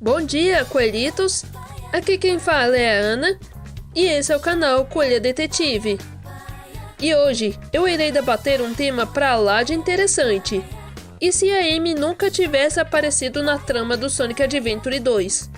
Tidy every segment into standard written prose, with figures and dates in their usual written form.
Bom dia, coelhitos! Aqui quem fala é a Ana e esse é o canal Coelha Detetive. E hoje eu irei debater um tema pra lá de interessante. E se a Amy nunca tivesse aparecido na trama do Sonic Adventure 2?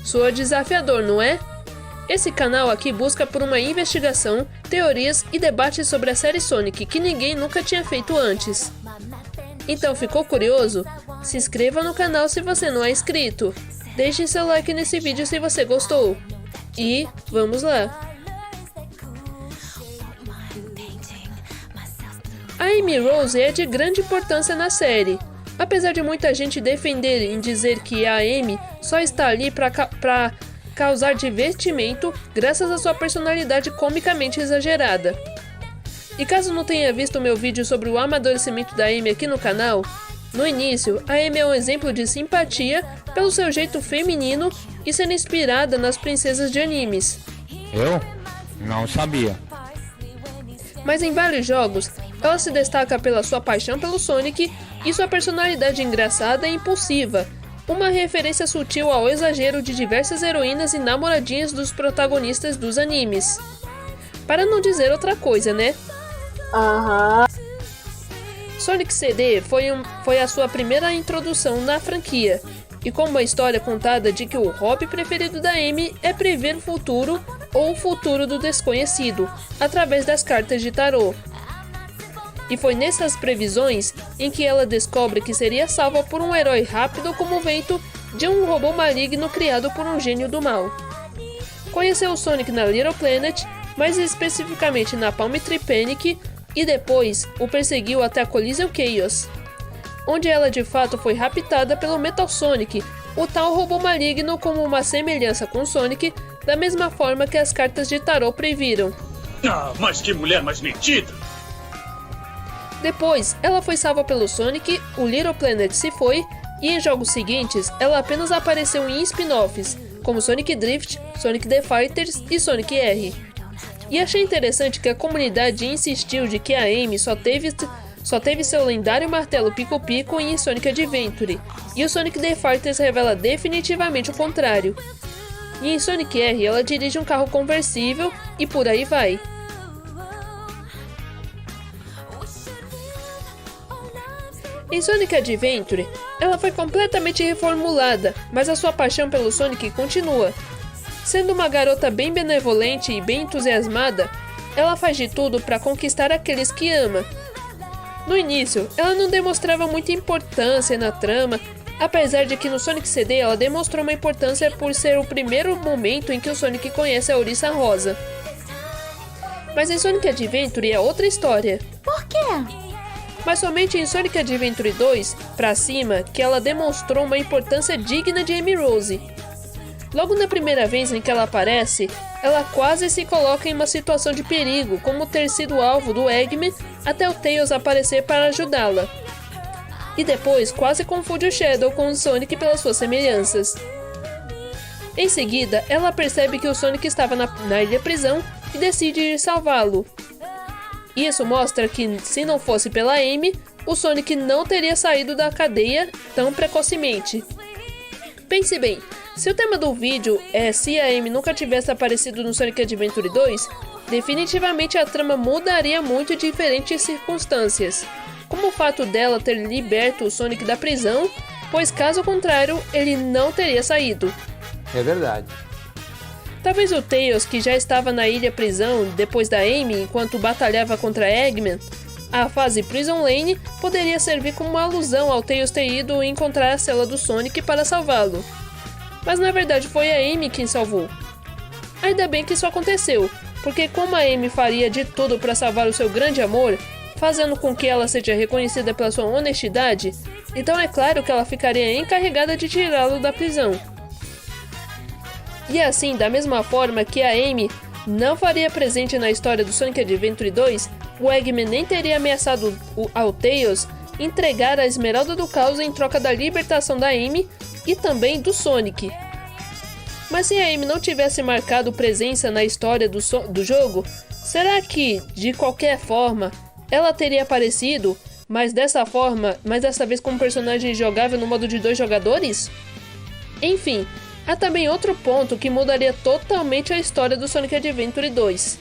Soa desafiador, não é? Esse canal aqui busca por uma investigação, teorias e debates sobre a série Sonic que ninguém nunca tinha feito antes. Então ficou curioso? Se inscreva no canal se você não é inscrito. Deixe seu like nesse vídeo se você gostou. E vamos lá! A Amy Rose é de grande importância na série. Apesar de muita gente defender em dizer que a Amy só está ali para causar divertimento graças à sua personalidade comicamente exagerada. E caso não tenha visto meu vídeo sobre o amadurecimento da Amy aqui no canal, no início, a Amy é um exemplo de simpatia pelo seu jeito feminino e sendo inspirada nas princesas de animes. Eu? Não sabia. Mas em vários jogos, ela se destaca pela sua paixão pelo Sonic e sua personalidade engraçada e impulsiva, uma referência sutil ao exagero de diversas heroínas e namoradinhas dos protagonistas dos animes. Para não dizer outra coisa, né? Sonic CD foi a sua primeira introdução na franquia, e com uma história contada de que o hobby preferido da Amy é prever o futuro ou o futuro do desconhecido, através das cartas de tarô. E foi nessas previsões em que ela descobre que seria salva por um herói rápido como o vento de um robô maligno criado por um gênio do mal. Conheceu o Sonic na Little Planet, mais especificamente na Palm Tree Panic, e depois o perseguiu até a Coliseum Chaos, onde ela de fato foi raptada pelo Metal Sonic, o tal robô maligno como uma semelhança com Sonic, da mesma forma que as cartas de tarô previram. Ah, mas que mulher mais metida! Depois, ela foi salva pelo Sonic, o Little Planet se foi, e em jogos seguintes, ela apenas apareceu em spin-offs, como Sonic Drift, Sonic the Fighters e Sonic R. E achei interessante que a comunidade insistiu de que a Amy só teve seu lendário martelo Pico Pico em Sonic Adventure, e o Sonic the Fighters revela definitivamente o contrário. E em Sonic R ela dirige um carro conversível e por aí vai. Em Sonic Adventure, ela foi completamente reformulada, mas a sua paixão pelo Sonic continua. Sendo uma garota bem benevolente e bem entusiasmada, ela faz de tudo para conquistar aqueles que ama. No início, ela não demonstrava muita importância na trama, apesar de que no Sonic CD ela demonstrou uma importância por ser o primeiro momento em que o Sonic conhece a Ouriça Rosa. Mas em Sonic Adventure é outra história. Por quê? Mas somente em Sonic Adventure 2, pra cima, que ela demonstrou uma importância digna de Amy Rose. Logo na primeira vez em que ela aparece, ela quase se coloca em uma situação de perigo, como ter sido alvo do Eggman até o Tails aparecer para ajudá-la. E depois quase confunde o Shadow com o Sonic pelas suas semelhanças. Em seguida, ela percebe que o Sonic estava na ilha prisão e decide ir salvá-lo. Isso mostra que, se não fosse pela Amy, o Sonic não teria saído da cadeia tão precocemente. Pense bem, se o tema do vídeo é se a Amy nunca tivesse aparecido no Sonic Adventure 2, definitivamente a trama mudaria muito em diferentes circunstâncias, como o fato dela ter liberto o Sonic da prisão, pois caso contrário, ele não teria saído. É verdade. Talvez o Tails, que já estava na ilha prisão depois da Amy enquanto batalhava contra Eggman, a fase Prison Lane poderia servir como uma alusão ao Tails ter ido encontrar a cela do Sonic para salvá-lo. Mas na verdade foi a Amy quem salvou. Ainda bem que isso aconteceu, porque como a Amy faria de tudo para salvar o seu grande amor, fazendo com que ela seja reconhecida pela sua honestidade, então é claro que ela ficaria encarregada de tirá-lo da prisão. E assim, da mesma forma que a Amy não faria presente na história do Sonic Adventure 2, o Eggman nem teria ameaçado ao Tails entregar a Esmeralda do Caos em troca da libertação da Amy e também do Sonic. Mas se a Amy não tivesse marcado presença na história do jogo, será que, de qualquer forma, ela teria aparecido, mas dessa vez como personagem jogável no modo de 2 jogadores? Enfim, há também outro ponto que mudaria totalmente a história do Sonic Adventure 2.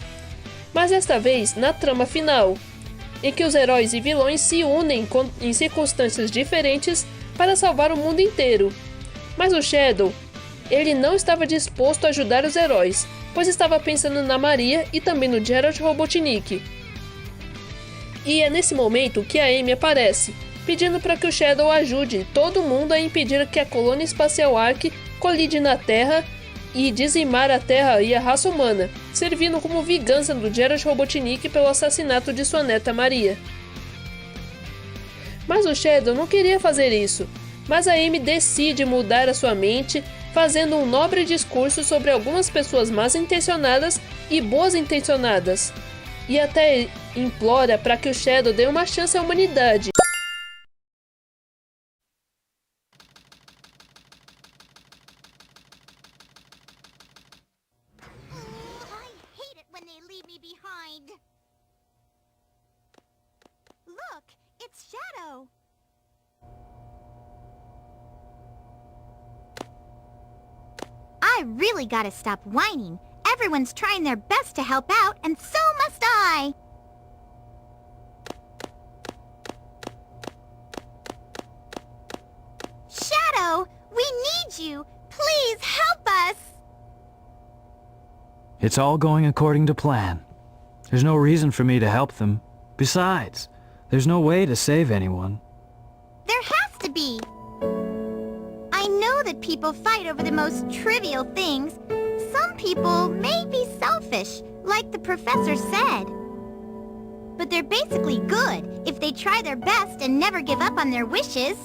Mas desta vez na trama final, em que os heróis e vilões se unem em circunstâncias diferentes para salvar o mundo inteiro. Mas o Shadow, ele não estava disposto a ajudar os heróis, pois estava pensando na Maria e também no Geralt Robotnik. E é nesse momento que a Amy aparece, pedindo para que o Shadow ajude todo mundo a impedir que a colônia espacial Ark colide na Terra e dizimar a Terra e a raça humana, servindo como vingança do Geralt Robotnik pelo assassinato de sua neta Maria. Mas o Shadow não queria fazer isso, mas a Amy decide mudar a sua mente, fazendo um nobre discurso sobre algumas pessoas mal intencionadas e boas intencionadas, e até implora para que o Shadow dê uma chance à humanidade. Look, it's Shadow. I really gotta stop whining. Everyone's trying their best to help out, and so must I. Shadow, we need you. Please help us. It's all going according to plan. There's no reason for me to help them. Besides, there's no way to save anyone. There has to be. I know that people fight over the most trivial things. Some people may be selfish, like the professor said. But they're basically good if they try their best and never give up on their wishes.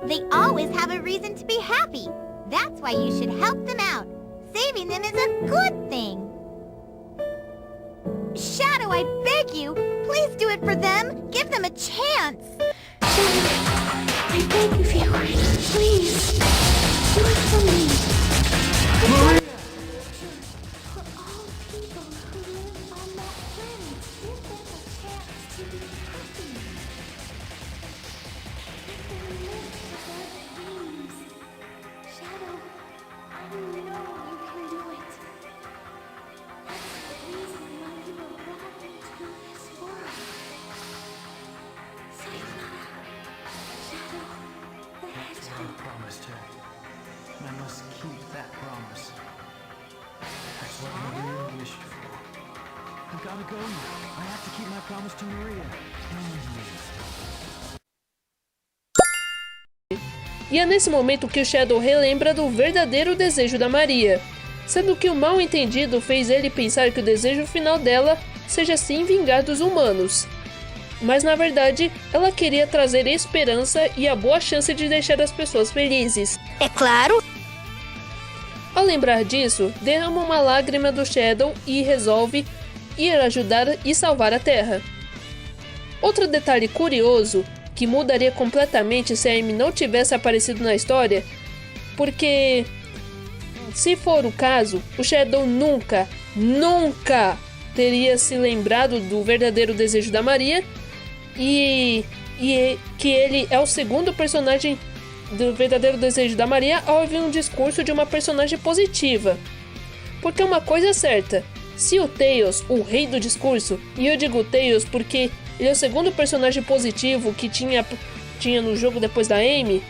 They always have a reason to be happy. That's why you should help them out. Saving them is a good thing. Shadow, I beg you, please do it for them. Give them a chance. Shadow, I beg of you, please, do it for me. For all people who live on that planet, give them a chance to be happy. Let them live for their dreams. Shadow, I know you can do it. That's the reason why you were brought into this world. Sayonara, Shadow the Hedgehog. I promised her, and I must keep that promise. That's what I really wished for. I gotta go now. I have to keep my promise to Maria. E é nesse momento que o Shadow relembra do verdadeiro desejo da Maria, sendo que o mal entendido fez ele pensar que o desejo final dela seja sim vingar dos humanos. Mas na verdade, ela queria trazer esperança e a boa chance de deixar as pessoas felizes. É claro. Ao lembrar disso, derrama uma lágrima do Shadow e resolve ir ajudar e salvar a Terra. Outro detalhe curioso, que mudaria completamente se a Amy não tivesse aparecido na história, porque, se for o caso, o Shadow nunca teria se lembrado do verdadeiro desejo da Maria e que ele é o segundo personagem do verdadeiro desejo da Maria ao ouvir um discurso de uma personagem positiva. Porque uma coisa é certa, se o Tails, o rei do discurso, e eu digo Tails porque ele é o segundo personagem positivo que tinha no jogo depois da Amy,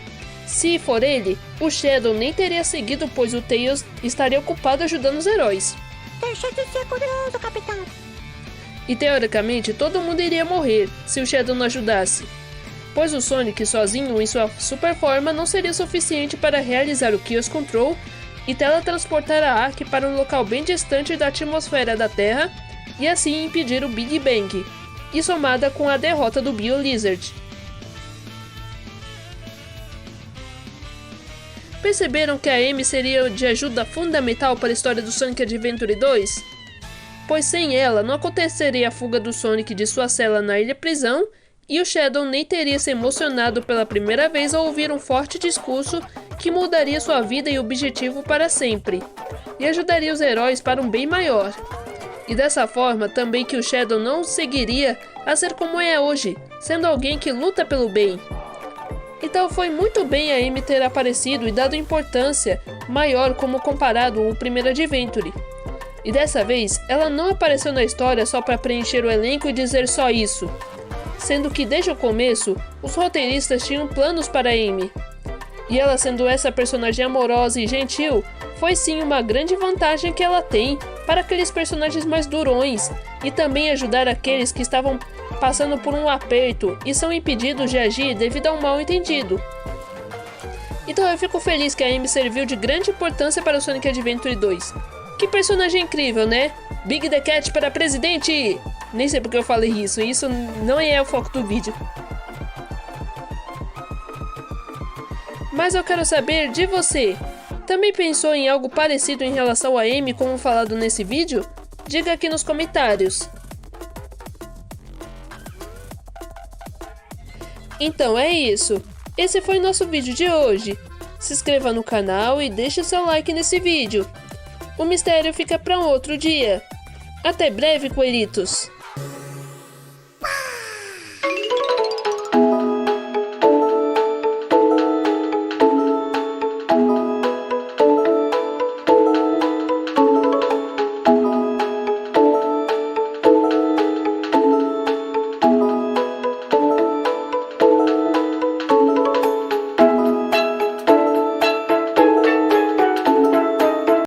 se for ele, o Shadow nem teria seguido, pois o Tails estaria ocupado ajudando os heróis. Deixa de ser curioso, capitão. E teoricamente todo mundo iria morrer se o Shadow não ajudasse, pois o Sonic sozinho em sua super forma não seria suficiente para realizar o Chaos Control e teletransportar a Ark para um local bem distante da atmosfera da Terra e assim impedir o Big Bang, e somada com a derrota do BioLizard. Perceberam que a Amy seria de ajuda fundamental para a história do Sonic Adventure 2? Pois sem ela não aconteceria a fuga do Sonic de sua cela na Ilha Prisão e o Shadow nem teria se emocionado pela primeira vez ao ouvir um forte discurso que mudaria sua vida e objetivo para sempre, e ajudaria os heróis para um bem maior. E dessa forma também que o Shadow não seguiria a ser como é hoje, sendo alguém que luta pelo bem. Então foi muito bem a Amy ter aparecido e dado importância maior como comparado ao primeiro Adventure. E dessa vez, ela não apareceu na história só para preencher o elenco e dizer só isso, sendo que desde o começo, os roteiristas tinham planos para Amy. E ela sendo essa personagem amorosa e gentil, foi sim uma grande vantagem que ela tem para aqueles personagens mais durões e também ajudar aqueles que estavam passando por um aperto e são impedidos de agir devido a um mal-entendido. Então eu fico feliz que a Amy serviu de grande importância para o Sonic Adventure 2. Que personagem incrível, né? Big the Cat para presidente! Nem sei porque eu falei isso não é o foco do vídeo. Mas eu quero saber de você. Também pensou em algo parecido em relação a Amy como falado nesse vídeo? Diga aqui nos comentários. Então é isso. Esse foi o nosso vídeo de hoje. Se inscreva no canal e deixe seu like nesse vídeo. O mistério fica para um outro dia. Até breve, coelhitos!